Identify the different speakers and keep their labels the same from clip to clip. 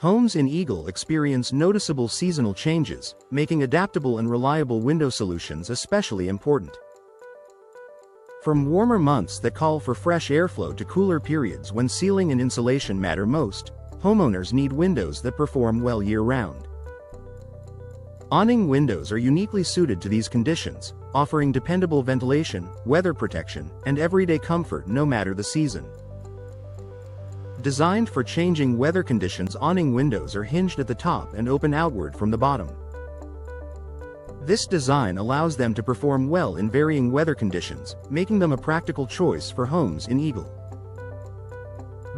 Speaker 1: Homes in Eagle experience noticeable seasonal changes, making adaptable and reliable window solutions especially important. From warmer months that call for fresh airflow to cooler periods when ceiling and insulation matter most, homeowners need windows that perform well year-round. Awning windows are uniquely suited to these conditions, offering dependable ventilation, weather protection, and everyday comfort no matter the season. Designed for changing weather conditions, awning windows are hinged at the top and open outward from the bottom. This design allows them to perform well in varying weather conditions, making them a practical choice for homes in Eagle.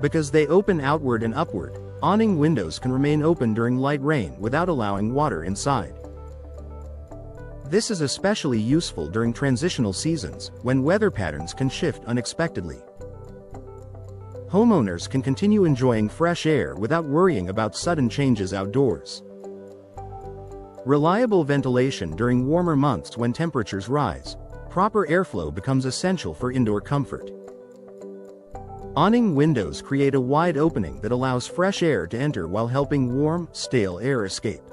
Speaker 1: Because they open outward and upward, awning windows can remain open during light rain without allowing water inside. This is especially useful during transitional seasons, when weather patterns can shift unexpectedly. Homeowners can continue enjoying fresh air without worrying about sudden changes outdoors. Reliable ventilation during warmer months when temperatures rise. Proper airflow becomes essential for indoor comfort. Awning windows create a wide opening that allows fresh air to enter while helping warm, stale air escape.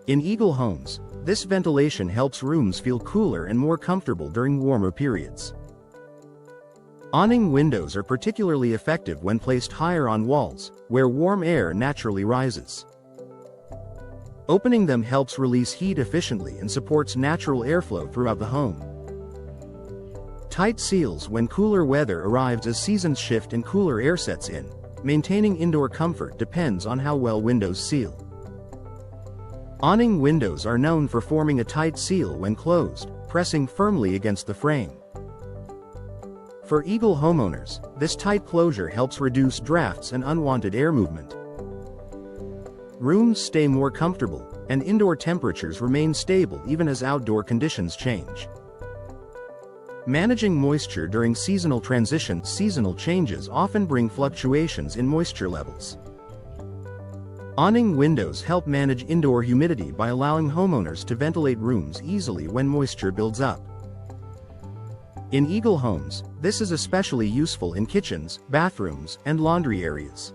Speaker 1: In Eagle homes, this ventilation helps rooms feel cooler and more comfortable during warmer periods. Awning windows are particularly effective when placed higher on walls, where warm air naturally rises. Opening them helps release heat efficiently and supports natural airflow throughout the home. Tight seals when cooler weather arrives as seasons shift and cooler air sets in. Maintaining indoor comfort depends on how well windows seal. Awning windows are known for forming a tight seal when closed, pressing firmly against the frame. For Eagle homeowners, this tight closure helps reduce drafts and unwanted air movement. Rooms stay more comfortable, and indoor temperatures remain stable even as outdoor conditions change. Managing moisture during seasonal transitions. Seasonal changes often bring fluctuations in moisture levels. Awning windows help manage indoor humidity by allowing homeowners to ventilate rooms easily when moisture builds up. In Eagle homes, this is especially useful in kitchens, bathrooms, and laundry areas.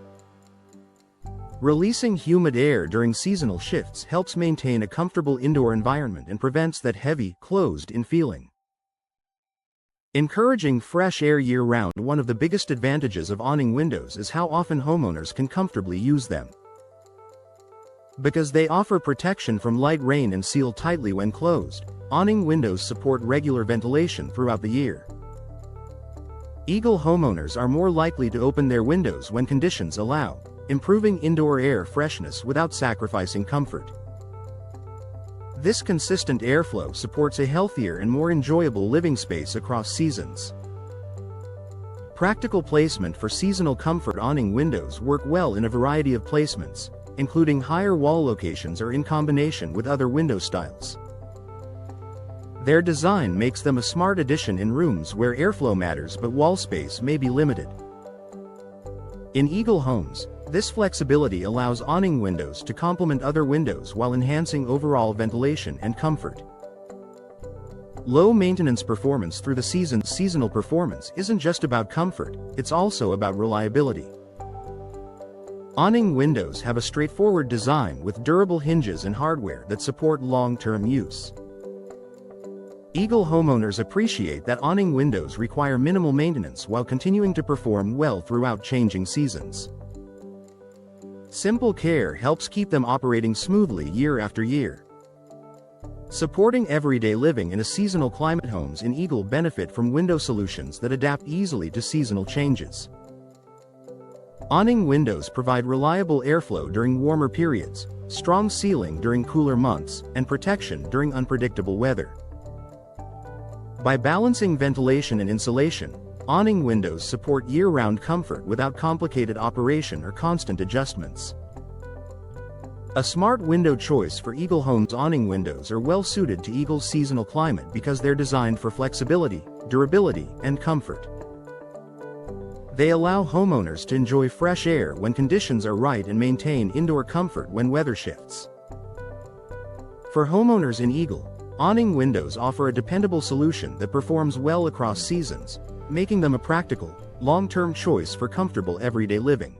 Speaker 1: Releasing humid air during seasonal shifts helps maintain a comfortable indoor environment and prevents that heavy, closed-in feeling. Encouraging fresh air year-round. One of the biggest advantages of awning windows is how often homeowners can comfortably use them. Because they offer protection from light rain and seal tightly when closed, awning windows support regular ventilation throughout the year. Eagle homeowners are more likely to open their windows when conditions allow, improving indoor air freshness without sacrificing comfort. This consistent airflow supports a healthier and more enjoyable living space across seasons. Practical placement for seasonal comfort. Awning windows work well in a variety of placements, including higher wall locations or in combination with other window styles. Their design makes them a smart addition in rooms where airflow matters but wall space may be limited. In Eagle homes, this flexibility allows awning windows to complement other windows while enhancing overall ventilation and comfort. Low maintenance performance through the season. Seasonal performance isn't just about comfort, it's also about reliability. Awning windows have a straightforward design with durable hinges and hardware that support long-term use. Eagle homeowners appreciate that awning windows require minimal maintenance while continuing to perform well throughout changing seasons. Simple care helps keep them operating smoothly year after year. Supporting everyday living in a seasonal climate. Homes in Eagle benefit from window solutions that adapt easily to seasonal changes. Awning windows provide reliable airflow during warmer periods, strong sealing during cooler months, and protection during unpredictable weather. By balancing ventilation and insulation, awning windows support year-round comfort without complicated operation or constant adjustments. A smart window choice for Eagle homes. Awning windows are well suited to Eagle's seasonal climate because they're designed for flexibility, durability, and comfort. They allow homeowners to enjoy fresh air when conditions are right and maintain indoor comfort when weather shifts. For homeowners in Eagle, awning windows offer a dependable solution that performs well across seasons, making them a practical, long-term choice for comfortable everyday living.